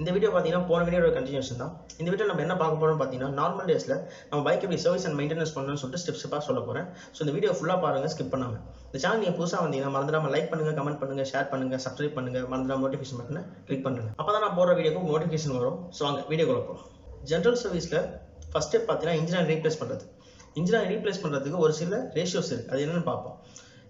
இந்த வீடியோ பார்த்தீங்கன்னா போன வீடியோட கண்டினியூஷன் தான். இந்த வீடியோ நம்ம என்ன பார்க்க போறோம்னு பார்த்தீங்கன்னா நார்மல் டேஸ்ல நம்ம பைக் எப்படி சர்வீஸ் அண்ட் மெயின்டெனன்ஸ் பண்ணணும்னு சொல்லிட்டு ஸ்டெப்ஸ் சொல்ல போறேன். ஸோ இந்த வீடியோ ஃபுல்லாக பாருங்க, ஸ்கிப் பண்ணாம. இந்த சேனல் நீங்கள் புதுசாக வந்தீங்கன்னா மறந்துடாம லைக் பண்ணுங்க, கமெண்ட் பண்ணுங்க, ஷேர் பண்ணுங்க, சப்ஸ்கிரைப் பண்ணுங்க, மறந்துடாம நோட்டிஃபிகேஷன் பட்டனை கிளிக் பண்ணுங்க. அப்பதான் நான் போடுற வீடியோக்கு நோட்டிஃபிகேஷன் வரும். ஸோ வாங்க வீடியோக்குள்ள போகலாம். ஜென்ரல் சர்வீஸ்ல ஃபர்ஸ்ட் ஸ்டெப் பார்த்தீங்கன்னா இன்ஜின் ரீப்ளேஸ் பண்ணுறது. இன்ஜின் ரீப்ளேஸ் பண்ணுறதுக்கு ஒரு சில ரேஷியோஸ் இருக்குது. அது என்னன்னு பார்ப்போம்.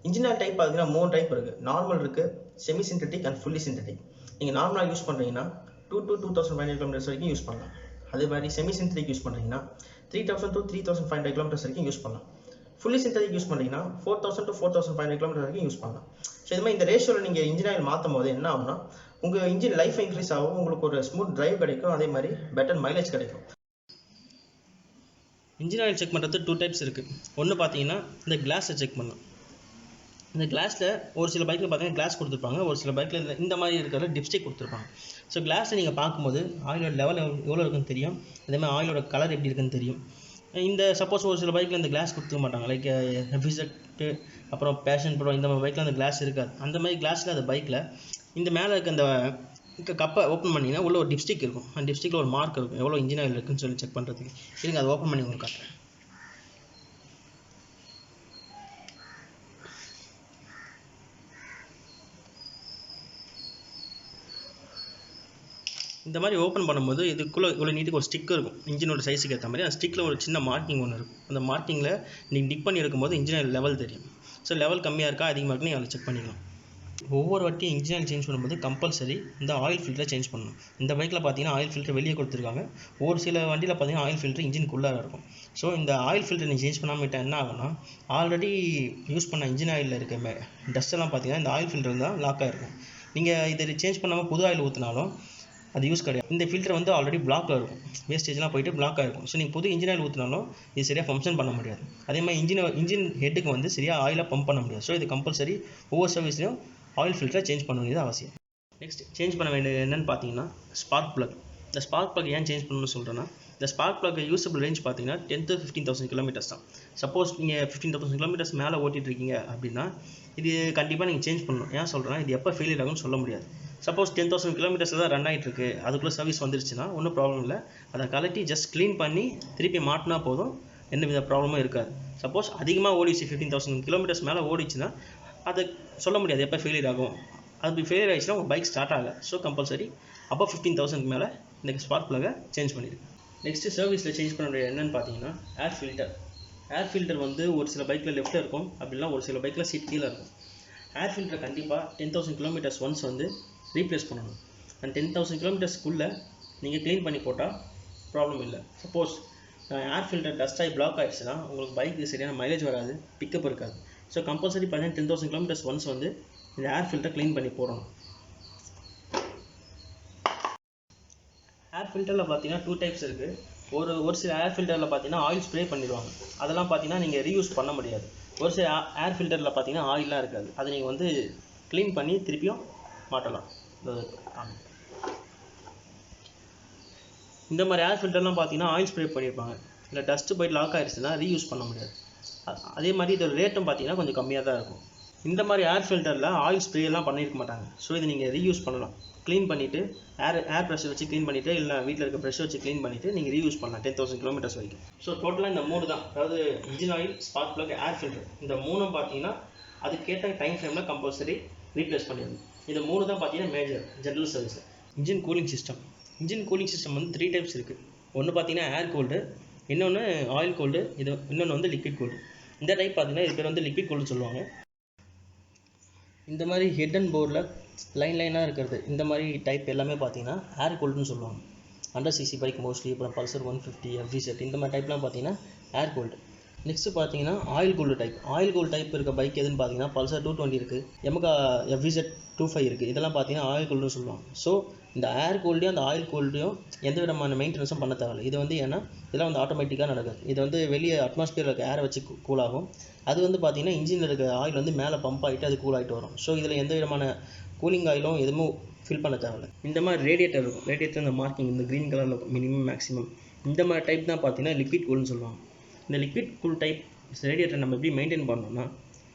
இன்ஜின் டைப் பார்த்தீங்கன்னா 3 டைப் இருக்குது. நார்மல் இருக்குது, semi synthetic and fully synthetic. நீங்கள் நார்மலாக யூஸ் பண்ணுறீங்கன்னா 2 to 2500 கிலோமீட்டர்ஸ் வரைக்கும் யூஸ் பண்ணலாம். அதே மாதிரி செமி சிந்தட்டிக் யூஸ் பண்ணுறீங்கன்னா 3000 to 3500 கிலோமீட்டர்ஸ் வரைக்கும் யூஸ் பண்ணலாம். ஃபுல்லி சிந்தட்டிக் யூஸ் பண்ணுறீங்கன்னா 4000 to 4500 கிலோமீட்டர் வரைக்கும் யூஸ் பண்ணலாம். ஸோ இது மாதிரி இந்த ரேஷியோவில் நீங்கள் இன்ஜின் ஆயில் மாற்றும் போது என்ன ஆகும்னா உங்கள் இன்ஜின் லைஃப் இன்க்ரீஸ் ஆகும், உங்களுக்கு ஒரு ஸ்மூத் டிரைவ் கிடைக்கும், அதே மாதிரி பெட்டர் மைலேஜ் கிடைக்கும். இன்ஜின் ஆயில் செக் பண்ணுறது 2 டைப்ஸ் இருக்குது. ஒன்று பார்த்தீங்கன்னா இந்த கிளாஸை செக் பண்ணலாம். இந்த கிளாஸில் ஒரு சில பைக்கில் பார்த்தீங்கன்னா கிளாஸ் கொடுத்துருப்பாங்க, ஒரு சில பைக்கில் இந்த மாதிரி இருக்கிற டிப்ஸ்டிக் கொடுத்துருப்பாங்க. ஸோ கிளாஸை நீங்கள் பார்க்கும்போது ஆயிலோட லெவல் எவ்வளோ இருக்குன்னு தெரியும், அதேமாதிரி ஆயிலோட கலர் எப்படி இருக்குன்னு தெரியும். இந்த சப்போஸ் ஒரு சில பைக்கில் இந்த கிளாஸ் கொடுத்துக்க மாட்டாங்க, லைக் எஃபிசெட்டு, அப்புறம் பேஷன் ப்ரோ, இந்த மாதிரி பைக்கில் அந்த கிளாஸ் இருக்காது. அந்த மாதிரி கிளாஸில் அந்த பைக்கில் இந்த மேலே இருக்க அந்த கப்பை ஓப்பன் பண்ணிங்கன்னா உள்ள ஒரு டிப்ஸ்டிக் இருக்கும். அந்த டிப்ஸ்டிக்கில் ஒரு மார்க் இருக்கும், எவ்வளோ இன்ஜின் ஆயில் இருக்குன்னு சொல்லி செக் பண்ணுறதுக்கு. இருங்க, அதை ஓப்பன் பண்ணி உங்களுக்கு காட்டுறேன். இந்த மாதிரி ஓப்பன் பண்ணும்போது இதுக்குள்ளே இவ்வளோ நீட்டுக்கு ஒரு ஸ்டிக் இருக்கும், இன்ஜினோட சைஸுக்கு ஏற்ற மாதிரி. அந்த ஸ்டிக்கில் ஒரு சின்ன மார்க்கிங் ஒன்று இருக்கும். அந்த மார்க்கிங்கில் நீங்கள் டிக் பண்ணி எடுக்கும்போது இன்ஜின் லெவல் தெரியும். ஸோ லெவல் கம்மியாக இருக்கா அதிகமாக இருக்குன்னு நீங்கள் அதை செக் பண்ணிக்கலாம். ஒவ்வொரு வாட்டியும் இன்ஜின் ஆயில் சேஞ்ச் பண்ணும்போது கம்பல்சரி இந்த ஆயில் ஃபில்டரை சேஞ்ச் பண்ணணும். இந்த பைக்கில் பார்த்தீங்கன்னா ஆயில் ஃபில்டர் வெளியே கொடுத்துருக்காங்க, ஒரு சில வண்டியில் பார்த்தீங்கன்னா ஆயில் ஃபில்டர் இன்ஜினுக்குள்ளார இருக்கும். ஸோ இந்த ஆயில் ஃபில்டர் நீங்கள் சேஞ்ச் பண்ணாமல் விட்டால் என்ன ஆகும்னா ஆல்ரெடி யூஸ் பண்ண இன்ஜின் ஆயிலில் இருக்க டஸ்ட் எல்லாம் பார்த்தீங்கன்னா இந்த ஆயில் ஃபில்டர் தான் லாக் ஆகிருக்கும். நீங்கள் இதை சேஞ்ச் பண்ணாமல் புது ஆயில் ஊற்றினாலும் அது யூஸ் கிடையாது. இந்த ஃபில்டர் வந்து ஆல்ரெடி பிளாக்ல இருக்கும், வேஸ்டேஜ்லாம் போயிட்டு பிளாக் ஆகிருக்கும். ஸோ நீங்கள் புது இன்ஜின் ஆயில் ஊற்றினாலும் இது சரியாக ஃபங்க்ஷன் பண்ண முடியாது. அதே மாதிரி இன்ஜின் ஹெட்டுக்கு வந்து சரியாக ஆயிலாக பம்ப் பண்ண முடியாது. ஸோ இது கம்பல்சரி ஒவ்வொரு சர்வீஸ்லையும் ஆயில் ஃபில்டரை சேஞ்ச் பண்ண வேண்டியது அவசியம். நெக்ஸ்ட் சேஞ்ச் பண்ண வேண்டியது என்னென்னு பார்த்தீங்கன்னா ஸ்பார்க் ப்ளக். இந்த ஸ்பார்க் ப்ளக் ஏன் சேஞ்ச் பண்ணணும்னு சொல்கிறேன்னா, இந்த ஸ்பார்க் ப்ளக் யூஸபிள் ரேஞ்ச் பார்த்தீங்கன்னா 10 to 15,000 கிலோமீட்டர்ஸ் தான். சப்போஸ் நீங்கள் 15,000 கிலோமீட்டர்ஸ் மேலே ஓட்டிகிட்டு இருக்கீங்க அப்படின்னா இது கண்டிப்பாக நீங்கள் சேஞ்ச் பண்ணணும். ஏன் சொல்கிறேன்னா, இது எப்போ ஃபெயிலியர் ஆகும்னு சொல்ல முடியாது. சப்போஸ் 10,000 கிலோமீட்டர்ஸில் தான் ரன் ஆகிட்டு இருக்கு, அதுக்குள்ளே சர்வீஸ் வந்துருச்சுன்னா ஒன்றும் ப்ராப்ளம் இல்லை. அதை கலட்டி ஜஸ்ட் க்ளீன் பண்ணி திருப்பி மாட்டினா போதும், எந்த வித ப்ராப்ளமும் இருக்காது. சப்போஸ் அதிகமாக ஓடிச்சு 15,000 கிலோமீட்டர்ஸ் மேலே ஓடிச்சுன்னா அதை சொல்ல முடியாது எப்போ ஃபெயிலியர் ஆகும். அது ஃபெயிலியர் ஆகிடுச்சுன்னா உங்கள் பைக் ஸ்டார்ட் ஆகலை. ஸோ கம்பல்சரி அப்போ 15,000 மேலே இந்த ஸ்பார்க் ப்ளக்கை சேஞ்ச் பண்ணிடுங்க. நெக்ஸ்ட்டு சர்வீஸில் சேஞ்ச் பண்ண வேண்டியது என்னென்னு பார்த்தீங்கன்னா ஏர் ஃபில்டர். ஏர் ஃபில்டர் வந்து ஒரு சில பைக்கில் லெஃப்ட்டில் இருக்கும், அப்படின்னா ஒரு சில பைக்கில் சீட் கீழே இருக்கும். ஏர் ஃபில்டர் கண்டிப்பாக 10,000 கிலோமீட்டர்ஸ் ஒன்ஸ் வந்து ரீப்ளேஸ் பண்ணணும். அந்த 10,000 கிலோமீட்டர்ஸ்க்குள்ளே நீங்கள் க்ளீன் பண்ணி போட்டால் ப்ராப்ளம் இல்லை. சப்போஸ் ஏர் ஃபில்டர் டஸ்ட் ஆகி பிளாக் ஆகிடுச்சுன்னா உங்களுக்கு பைக்கு சரியான மைலேஜ் வராது, பிக்கப் இருக்காது. ஸோ கம்பல்சரி பார்த்தீங்கன்னா 10,000 கிலோமீட்டர்ஸ் ஒன்ஸ் வந்து இந்த ஏர் ஃபில்டர் க்ளீன் பண்ணி போடணும். ஏர் ஃபில்டரில் பார்த்தீங்கன்னா 2 டைப்ஸ் இருக்குது. ஒரு சில ஏர் ஃபில்டரில் பார்த்தீங்கன்னா ஆயில் ஸ்ப்ரே பண்ணிடுவாங்க, அதெல்லாம் பார்த்தீங்கன்னா நீங்கள் ரீயூஸ் பண்ண முடியாது. ஒரு சில ஏர் ஃபில்டரில் பார்த்தீங்கன்னா ஆயிலாம் இருக்காது, அதை நீங்கள் வந்து க்ளீன் பண்ணி திருப்பியும் மாட்டலாம். இந்த மாதிரி ஏர் ஃபில்டர்லாம் பார்த்தீங்கன்னா ஆயில் ஸ்ப்ரே பண்ணியிருப்பாங்க, இல்லை டஸ்ட்டு போய்ட்டு லாக் ஆகிடுச்சுன்னா ரீயூஸ் பண்ண முடியாது. அதே மாதிரி இதோட ரேட்டும் பார்த்தீங்கன்னா கொஞ்சம் கம்மியாக தான் இருக்கும். இந்த மாதிரி ஏர் ஃபில்டரில் ஆயில் ஸ்ப்ரேலாம் பண்ணியிருக்க மாட்டாங்க. ஸோ இதை நீங்கள் ரீயூஸ் பண்ணலாம். க்ளீன் பண்ணிவிட்டு ஏர் ப்ரெஷர் வச்சு க்ளீன் பண்ணிவிட்டு, இல்லை வீட்டில் இருக்க ப்ரெஷ் வச்சு க்ளீன் பண்ணிவிட்டு நீங்கள் ரீயூஸ் பண்ணலாம் 10,000 கிலோமீட்டர்ஸ் வரைக்கும். ஸோ டோட்டலாக இந்த 3 தான், அதாவது engine oil, spark plug, air filter, இந்த 3ம் பார்த்தீங்கன்னா அதுக்கேற்ற டைம் ஃப்ரேமில் கம்பல்சரி ரீப்ளேஸ் பண்ணிடணும். இந்த 3 தான் பார்த்தீங்கன்னா major general service. Engine cooling system. Engine cooling system வந்து 3 டைப்ஸ் இருக்குது. ஒன்று பார்த்தீங்கன்னா ஏர் கூல்டு, இன்னொன்று ஆயில் கூல்டு, இன்னொன்று வந்து லிக்விட் கூல்டு. இந்த டைப் பார்த்தீங்கன்னா இது பேர் வந்து லிக்விட் கூல்டுன்னு சொல்லுவாங்க. இந்த மாதிரி ஹெட் அண்ட் போர்டில் லைனாக இருக்கிறது இந்த மாதிரி டைப் எல்லாமே பார்த்தீங்கன்னா ஏர் கூல்டுன்னு சொல்லுவாங்க. 100cc பைக் மோஸ்ட்லி, அப்புறம் பல்சர் 150, எஃபிசெட், இந்த மாதிரி டைப்லாம் பார்த்தீங்கன்னா ஏர் கூல்டு. நெக்ஸ்ட்டு பார்த்தீங்கன்னா oil cooled type. Oil cooled type இருக்க பைக் எதுன்னு பார்த்தீங்கன்னா பல்சர் 220 இருக்குது, எமகா எஃபிசெட் 25 இருக்குது. இதெல்லாம் பார்த்தீங்கன்னா ஆயில் கூல்டுன்னு சொல்லுவாங்க. ஸோ இந்த ஏர் கூல்டையும் அந்த ஆயில் கூல்டையும் எந்த விதமான மெயின்டெனன்ஸும் பண்ண தேவையில்லை. இது வந்து ஏன்னா இதெல்லாம் வந்து ஆட்டோமேட்டிக்காக நடக்குது. இது வந்து வெளியே அட்மாஸ்பியரில் இருக்க ஏரை வச்சு கூலாகும். அது வந்து பார்த்தீங்கன்னா இன்ஜினில் இருக்க ஆயில் வந்து மேலே பம்ப் ஆகிட்டு அது கூல் ஆகிட்டு வரும். ஸோ இதில் எந்த விதமான கூலிங் ஆயிலும் எதுவும் ஃபில் பண்ண தேவையில்லை. இந்த மாதிரி ரேடியேட்டர் இருக்கும், ரேடியேட்டர் இந்த மார்க்கிங் இந்த க்ரீன் கலரில் இருக்கும், மினிமம் மேக்ஸிமம். இந்த மாதிரி டைப் தான் பார்த்தீங்கன்னா லிக்விட் கூல்னு சொல்லுவாங்க. இந்த லிக்விட் கூல் டைப் ரேடியேட்டர் நம்ம எப்படி மெயின்டைன் பண்ணோம்னா,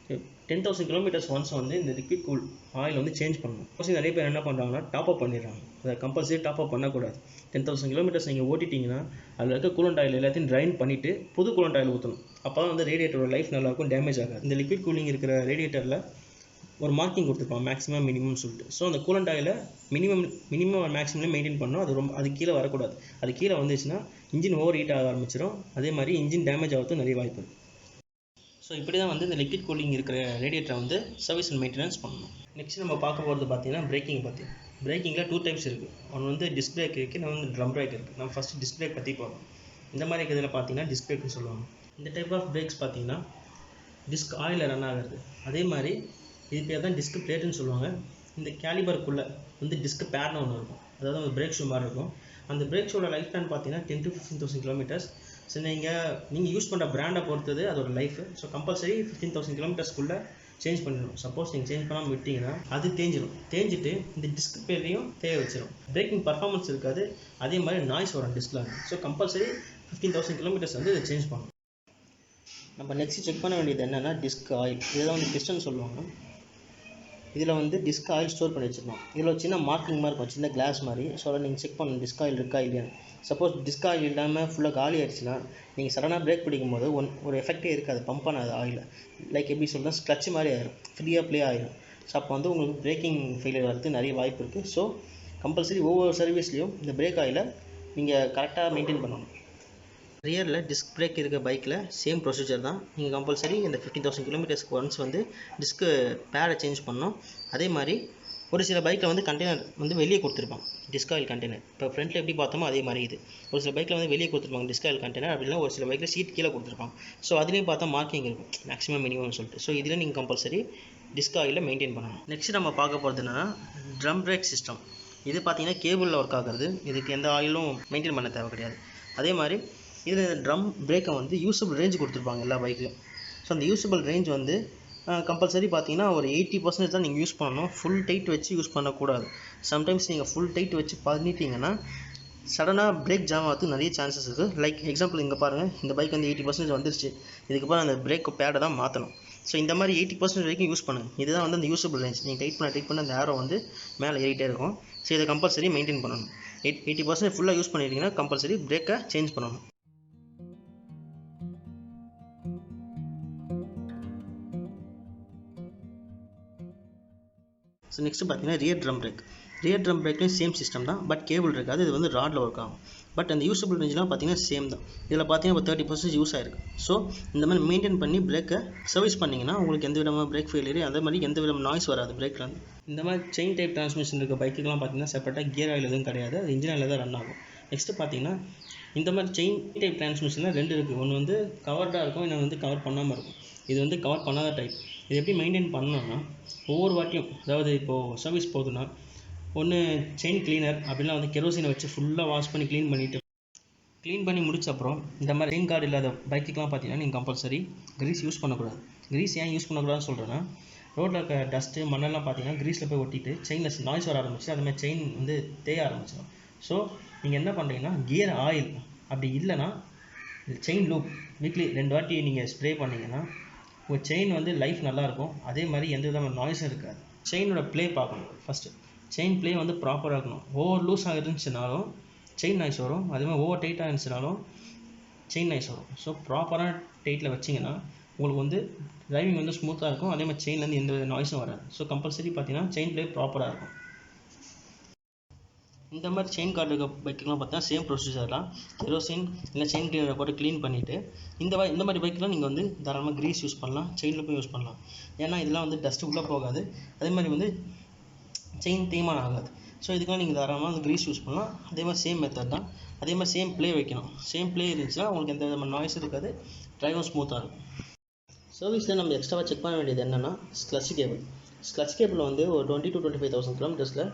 10,000 கிலோமீட்டர்ஸ் ஒன்ஸ் வந்து இந்த லிக்விட் கூல் ஆயில் வந்து சேஞ்ச் பண்ணணும். மோஸ்ட்லி நிறைய பேர் என்ன பண்ணுறாங்கன்னா டாப் அப் பண்ணிடுறாங்க. அதை கம்பல்சரி டாப் அப் பண்ணக்கூடாது. 10,000 கிலோமீட்டர்ஸ் நீங்கள் ஓட்டிட்டிங்கன்னா அதில் இருக்க கூலண்ட் ஆயில் எல்லாத்தையும் ட்ரைன் பண்ணிவிட்டு புது கூலண்ட் ஆயில் ஊற்றணும். அப்போ தான் வந்து ரேடியேட்டரோட லைஃப் நல்லாயிருக்கும், டேமேஜ் ஆகாது. இந்த லிக்விட் கூலிங் இருக்கிற ரேடியேட்டரில் ஒரு மார்க்கிங் கொடுத்துருப்பான் மேக்ஸிமம் மினிமம் சொல்லிட்டு. ஸோ அந்த கூலண்ட் ஆயிலை மினிமம் மேக்ஸிமம் மெயின்டைன் பண்ணணும். அது கீழே வரக்கூடாது. அது கீழே வந்துச்சுன்னா இன்ஜின் ஓவர் ஹீட் ஆக ஆரம்பிச்சிடும். அதே மாதிரி இன்ஜின் டேமேஜ் ஆகிறதுக்கு நிறைய வாய்ப்பு இருக்குது. ஸோ இப்படி தான் வந்து இந்த லிக்விட் கூலிங் இருக்கிற ரேடியேட்டரை வந்து சர்வீஸ் அண்ட் மெயின்டெனன்ஸ் பண்ணணும். நெக்ஸ்ட் நம்ம பார்க்க போகிறது பார்த்தீங்கன்னா பிரேக்கிங் பற்றி. பிரேக்கிங்கில் 2 டைப்ஸ் இருக்குது. ஒன்று வந்து டிஸ்க் பிரேக் இருக்குது, இன்னொன்று வந்து ட்ரம் பிரேக் இருக்குது. நம்ம ஃபஸ்ட்டு டிஸ்க் பிரேக் பற்றி பார்ப்போம். இந்த மாதிரி இருக்கிறதுல பார்த்தீங்கன்னா டிஸ்க் பிரேக்னு சொல்லுவாங்க. இந்த டைப் ஆஃப் பிரேக்ஸ் பார்த்தீங்கன்னா டிஸ்க் ஆயிலில் ரன் ஆகிறது. அதே மாதிரி இது பேர் தான் டிஸ்க் பிளேட்டுன்னு சொல்லுவாங்க. இந்த கேலிபருக்குள்ளே வந்து டிஸ்க் பேட்னு ஒன்று இருக்கும், அதாவது ஒரு பிரேக் ஷூ மாதிரி இருக்கும். அந்த பிரேக் ஷூவோட லைஃப் டைம் பார்த்தீங்கன்னா 10 to 15,000 கிலோமீட்டர்ஸ். ஸோ நீங்கள் யூஸ் பண்ணுற பிராண்டை பொறுத்தது அதோட லைஃப். ஸோ கம்பல்சரி 15,000 கிலோமீட்டர்ஸ்க்குள்ளே சேஞ்ச் பண்ணிடணும். சப்போஸ் நீங்கள் சேஞ்ச் பண்ணாமல் விட்டிங்கன்னா அது தேஞ்சிட்டு இந்த டிஸ்க் பேரையும் தேய வச்சிடும். பிரேக்கிங் பர்ஃபார்மன்ஸ் இருக்காது. அதே மாதிரி நாய்ஸ் வரும் டிஸ்கில். ஸோ கம்பல்சரி 15,000 கிலோமீட்டர்ஸ் வந்து இதை சேஞ்ச் பண்ணணும். நம்ம நெக்ஸ்ட் செக் பண்ண வேண்டியது என்னென்னா டிஸ்க் ஆயில். இதை வந்து பிஸ்டன் சொல்லுவாங்க. இதில் வந்து டிஸ்க் ஆயில் ஸ்டோர் பண்ணி வச்சுருக்கோம். இதில் ஒரு சின்ன மார்க்கிங் மாதிரி இருக்கும், சின்ன கிளாஸ் மாதிரி. ஸோ அதை நீங்கள் செக் பண்ணணும் டிஸ்க் ஆயில் இருக்கா இல்லையான்னு. சப்போஸ் டிஸ்க் ஆயில் இல்லாமல் ஃபுல்லாக காலி ஆயிடுச்சுன்னா நீங்கள் சடனாக பிரேக் பிடிக்கும் போது ஒரு எஃபெக்டே இருக்காது, பம்ப் பண்ணாது ஆயில். லைக் எப்படி சொல்கிறேன், ஸ்க்ளட்ச் மாதிரி ஆயிடும், ஃப்ரீயாக ப்ளே ஆகிடும். ஸோ அப்போ வந்து உங்களுக்கு பிரேக்கிங் ஃபெயிலியர் வரதுக்கு நிறைய வாய்ப்பு இருக்குது. ஸோ கம்பல்சரி ஒவ்வொரு சர்வீஸ்லேயும் இந்த பிரேக் ஆயிலை நீங்கள் கரெக்டாக மெயின்டைன் பண்ணணும். ரியரில் டிஸ்க் பிரேக் இருக்க பைக்கில் சேம் ப்ரொசீஜர் தான். நீங்கள் கம்பல்சரி இந்த 15,000 கிலோமீட்டர்ஸ்க்கு ஒன்ஸ் வந்து டிஸ்க்கு பேடை சேஞ்ச் பண்ணணும். அதே மாதிரி ஒரு சில பைக்கில் வந்து கண்டெய்னர் வந்து வெளியே கொடுத்துருப்பாங்க, டிஸ்க் ஆயில் கண்டெய்னர். இப்போ ஃப்ரண்ட்டில் எப்படி பார்த்தோமோ அதே மாதிரி இது. ஒரு சில பைக்கில் வந்து வெளியே கொடுத்துருப்பாங்க டிஸ்க் ஆயில் கண்டெய்னர். அப்படின்னா ஒரு சில பைக்கில் சீட் கீழே கொடுத்துருப்பாங்க. ஸோ அதுலேயும் பார்த்தா மார்க்கிங் இருக்கும், மேக்ஸிமம் மினிமம்னு சொல்லிட்டு. ஸோ இதில் நீங்கள் கம்பல்சரி டிஸ்க் ஆயிலில் மெயின்டைன் பண்ணணும். நெக்ஸ்ட் நம்ம பார்க்க போகிறது என்னென்னா ட்ரம் பிரேக் சிஸ்டம். இது பார்த்தீங்கன்னா கேபிளில் ஒர்க் ஆகுறது. இதுக்கு எந்த ஆயிலும் மெயின்டைன் பண்ண தேவை கிடையாது. அதே மாதிரி இதில் இந்த ட்ரம் பிரேக்கை வந்து யூஸபிள் ரேஞ்ச் கொடுத்துருப்பாங்க எல்லா பைக்லையும். ஸோ அந்த யூஸபிள் ரேஞ்ச் வந்து கம்பல்சரி பார்த்தீங்கன்னா ஒரு 80% தான் நீங்கள் யூஸ் பண்ணணும். ஃபுல் டைட் வச்சு யூஸ் பண்ணக்கூடாது. சம்டைம்ஸ் நீங்கள் ஃபுல் டைட் வச்சு பண்ணிட்டீங்கன்னா சடனாக பிரேக் ஜாம் ஆகிறதுக்கு நிறைய சான்சஸ் இருக்குது. லைக் எக்ஸாம்பிள் இங்கே பாருங்கள், இந்த பைக் வந்து 80% வந்துருச்சு. இதுக்கப்புறம் அந்த பிரேக் பேடை தான் மாற்றணும். ஸோ இந்த மாதிரி 80% வரைக்கும் யூஸ் பண்ணுங்கள். இதுதான் வந்து அந்த யூஸபிள் ரேஞ்ச். நீங்கள் டைட் பண்ண அந்த ஏரோ வந்து மேலே ஏறிட்டே இருக்கும். ஸோ இதை கம்பல்சரி மெயின்டைன் பண்ணணும். 80% ஃபுல்லாக யூஸ் பண்ணிட்டீங்கன்னா கம்பல்சரி பிரேக்கை சேஞ்ச் பண்ணணும். ஸோ நெக்ஸ்ட்டு பார்த்தீங்கன்னா ரியர் ட்ரம் பிரேக்லேயும் சேம் சிஸ்டம் தான். பட் கேபிள் இருக்காது. இது வந்து ராடில் ஒர்க் ஆகும். பட் அந்த யூஸபிள் ரேஞ்செலாம் பார்த்தீங்கன்னா சேம் தான். இதில் பார்த்தீங்கன்னா இப்போ 30% யூஸ் ஆயிருக்கு. ஸோ இந்த மாதிரி மெயின்டைன் பண்ணி பிரேக்கை சர்வீஸ் பண்ணிங்கன்னா உங்களுக்கு எந்த விதமாக பிரேக் ஃபெயிலியர், அதே மாதிரி எந்த விதமாக நாய்ஸ் வராது பிரேக்கில். இந்த மாதிரி செயின் டைப் டிரான்ஸ்மிஷன் இருக்க பைக்குலாம் பார்த்தீங்கன்னா செப்பரேட்டாக கியர் ஆயில் எதுவும் கிடையாது, அது இன்ஜின் ஆயில் தான் ரன் ஆகும். நெக்ஸ்ட்டு பார்த்தீங்கன்னா இந்த மாதிரி செயின் டைப் டிரான்ஸ்மிஷனில் 2 இருக்குது. ஒன்று வந்து கவர்டாக இருக்கும், இன்னொன்று வந்து கவர் பண்ணாமல் இருக்கும். இது வந்து கவர் பண்ணாத டைப். இது எப்படி மெயின்டைன் பண்ணணும்னா ஒவ்வொரு வாட்டியும், அதாவது இப்போது சர்வீஸ் போகுதுன்னா ஒன்று செயின் கிளீனர் அப்படிலாம் வந்து கெரோசினை வச்சு ஃபுல்லாக வாஷ் பண்ணி க்ளீன் பண்ணி முடிச்ச அப்புறம் இந்த மாதிரி செயின் கார்டு இல்லாத பைக்குக்கெலாம் பார்த்தீங்கன்னா நீங்கள் கம்பல்சரி கிரீஸ் யூஸ் பண்ணக்கூடாது. கிரீஸ் ஏன் யூஸ் பண்ணக்கூடாதுன்னு சொல்கிறேன்னா ரோட்டில் இருக்க டஸ்ட்டு மண்ணெல்லாம் பார்த்தீங்கன்னா கிரீஸில் போய் ஒட்டிட்டு செயினில் நாய்ஸ் வர ஆரம்பிச்சு அது மாதிரி செயின் வந்து தேய ஆரம்பிச்சிடும். ஸோ நீங்கள் என்ன பண்ணுறீங்கன்னா கியர் ஆயில் அப்படி இல்லைன்னா செயின் லூப் வீக்லி 2 வாட்டி நீங்கள் ஸ்ப்ரே பண்ணிங்கன்னா உங்கள் செயின் வந்து லைஃப் நல்லாயிருக்கும். அதே மாதிரி எந்த விதமான நாய்ஸும் இருக்காது. செயினோட ப்ளே பார்க்கணும். ஃபஸ்ட்டு செயின் ப்ளே வந்து ப்ராப்பராக இருக்கணும். ஓவர் லூஸ் ஆகிருந்துச்சுனாலும் செயின் நாய்ஸ் வரும். அதே மாதிரி ஓவர் டைட்டாக இருந்துச்சுனாலும் செயின் நாய்ஸ் வரும். ஸோ ப்ராப்பரான டைட்டில் வச்சிங்கன்னா உங்களுக்கு வந்து டிரைவிங் வந்து ஸ்மூத்தாக இருக்கும். அதே மாதிரி செயின்லேருந்து எந்த வித நாய்ஸும் வராது. ஸோ கம்பல்சரி பார்த்தீங்கன்னா செயின் ப்ளே ப்ராப்பராக இருக்கும். இந்த மாதிரி செயின் கார்டு இருக்க பைக்கெலாம் பார்த்தா சேம் ப்ரொசீஜர் தான். கெரோசின் இல்லை செயின் கிளீனரை போட்டு க்ளீன் பண்ணிவிட்டு இந்த மாதிரி பைக்கெலாம் நீங்கள் வந்து தாராளமாக கிரீஸ் யூஸ் பண்ணலாம், செயினில் போய் யூஸ் பண்ணலாம். ஏன்னா இதெல்லாம் வந்து டஸ்ட்டு உள்ளே போகாது. அதே மாதிரி வந்து செயின் தேய்மானம் ஆகாது. ஸோ இதுக்கெல்லாம் நீங்கள் தாராளமாக வந்து கிரீஸ் யூஸ் பண்ணலாம். அதே மாதிரி சேம் மெத்தட் தான். அதே மாதிரி சேம் ப்ளே வைக்கணும். சேம் ப்ளே இருந்துச்சுன்னா உங்களுக்கு எந்த விதமான நாய்ஸ் இருக்காது, டிரைவும் ஸ்மூத்தாக இருக்கும். சர்வீஸில் நம்ம எக்ஸ்ட்ராவாக செக் பண்ண வேண்டியது என்னென்னா கிளட்ச் கேபிள் வந்து ஒரு 20,000 to 25,000 கிலோமீட்டர்ஸில்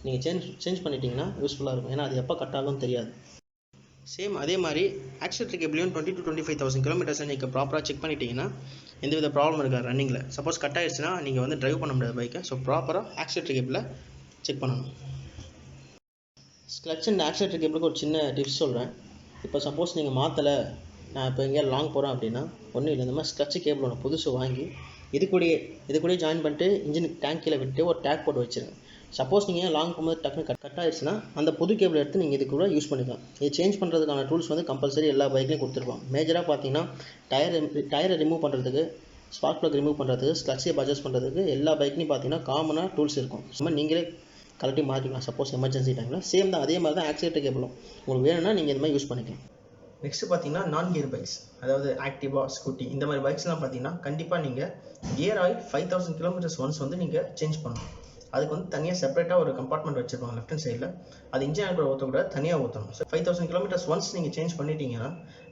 நீங்கள் சேஞ்ச் பண்ணிட்டீங்கன்னா யூஸ்ஃபுல்லாக இருக்கும். ஏன்னா அது எப்போ கட் ஆகும் தெரியாது. சேம் அதே மாதிரி ஆக்சிலேட்டர் கேபிளையும் 20,000 to 25,000 கிலோமீட்டர்ஸில் நீங்கள் ப்ராப்பராக செக் பண்ணிட்டீங்கன்னா எந்தவித ப்ராப்ளம் இருக்காது ரன்னிங்கில். சப்போஸ் கட் ஆகிடுச்சுன்னா நீங்கள் வந்து ட்ரைவ் பண்ண முடியாது பைக்கை. ஸோ ப்ராப்பராக ஆக்சிலேட்டர் கேபிளை செக் பண்ணணும். கிளட்ச் அண்ட் ஆக்சிலேட்டர் கேபிளுக்கு ஒரு சின்ன டிப்ஸ் சொல்கிறேன். இப்போ சப்போஸ் நீங்கள் மாற்றலை, நான் இப்போ எங்கேயா லாங் போகிறேன் அப்படின்னா ஒன்றும் இல்லை, இந்த மாதிரி கிளட்ச் கேபிள் ஒன்று புதுசு வாங்கி இது கூட ஜாயின் பண்ணிட்டு இன்ஜின் டேங்க் கீழே விட்டு ஒரு டேக் போட்டு வச்சுருங்க. சப்போஸ் நீங்கள் லாங் போகும்போது டக்குனு கட் ஆயிடுச்சுன்னா அந்த புது கேபிள் எடுத்து நீங்கள் இது கூட யூஸ் பண்ணிக்கலாம். இது சேஞ்ச் பண்ணுறதுக்கான டூல்ஸ் வந்து கம்பல்சரி எல்லா பைக்லையும் கொடுத்துருப்போம். மேஜராக பார்த்தீங்கன்னா டயரை ரிமூவ் பண்ணுறதுக்கு, ஸ்பார்க் ப்ளக் ரிமூவ் பண்ணுறதுக்கு, கிளட்சை அட்ஜஸ்ட் பண்ணுறதுக்கு எல்லா பைக்லையும் பார்த்தீங்கன்னா காமனாக டூல்ஸ் இருக்கும். சும்மா நீங்களே கலட்டி மாற்றிக்கலாம் சப்போஸ் எமர்ஜென்சி டைமில். சேம் தான், அதே மாதிரி தான் ஆக்சிலேட்டர் கேபிளும் உங்களுக்கு வேணும்னா நீங்கள் இது மாதிரி யூஸ் பண்ணிக்கலாம். நெக்ஸ்ட் பார்த்தீங்கன்னா நான் கியர் பைக்ஸ், அதாவது ஆக்டிவா, ஸ்கூட்டி இந்த மாதிரி பைக்ஸ்லாம் பார்த்தீங்கன்னா கண்டிப்பாக நீங்கள் கியர் ஆயில் 5000 கிலோமீட்டர்ஸ் ஒன்ஸ் வந்து நீங்கள் சேஞ்ச் பண்ணணும். அதுக்கு வந்து தனியாக செப்பரேட்டாக ஒரு கம்பார்ட்மெண்ட் வச்சுருப்பாங்க லெஃப்ட் ஹேண்ட் சைடில். அது இன்ஜின் ஆயில் கூட ஊற்றக்கூடாது, தனியாக ஊற்றணும். ஸோ 5000 கிலோமீட்டர்ஸ் ஒன்ஸ் நீங்கள் சேஞ்ச் பண்ணிட்டீங்கன்னா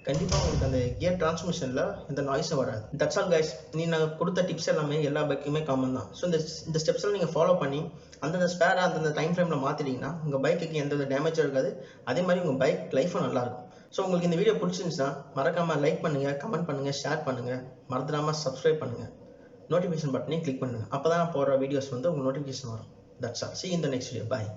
கண்டிப்பாக உங்களுக்கு அந்த கியர் டிரான்ஸ்மிஷனில் எந்த நாய்ஸும் வராது. That's all guys. நான் கொடுத்த டிப்ஸ் எல்லாமே எல்லா பைக்குமே காமன் தான். ஸோ இந்த ஸ்டெப்ஸ்லாம் நீங்கள் ஃபாலோ பண்ணி அந்தந்த ஸ்பேராக அந்தந்த டைம் ஃப்ரேமில் மாற்றிட்டீங்கன்னா உங்கள் பைக்குக்கு எந்த டேமேஜும் இருக்காது. அதே மாதிரி உங்கள் பைக் லைஃபும் நல்லாயிருக்கும். ஸோ உங்களுக்கு இந்த வீடியோ பிடிச்சிருந்துச்சுன்னா மறக்காமல் லைக் பண்ணுங்கள், கமெண்ட் பண்ணுங்கள், ஷேர் பண்ணுங்கள், மறந்துடாமல் சப்ஸ்கிரைப் பண்ணுங்கள், நோட்டிஃபிகேஷன் பட்டனையும் கிளிக் பண்ணுங்கள். அப்போ தான் போடுற வீடியோஸ் வந்து உங்களுக்கு நோட்டிஃபிகேஷன் வரும். That's all. See you in the next video. Bye.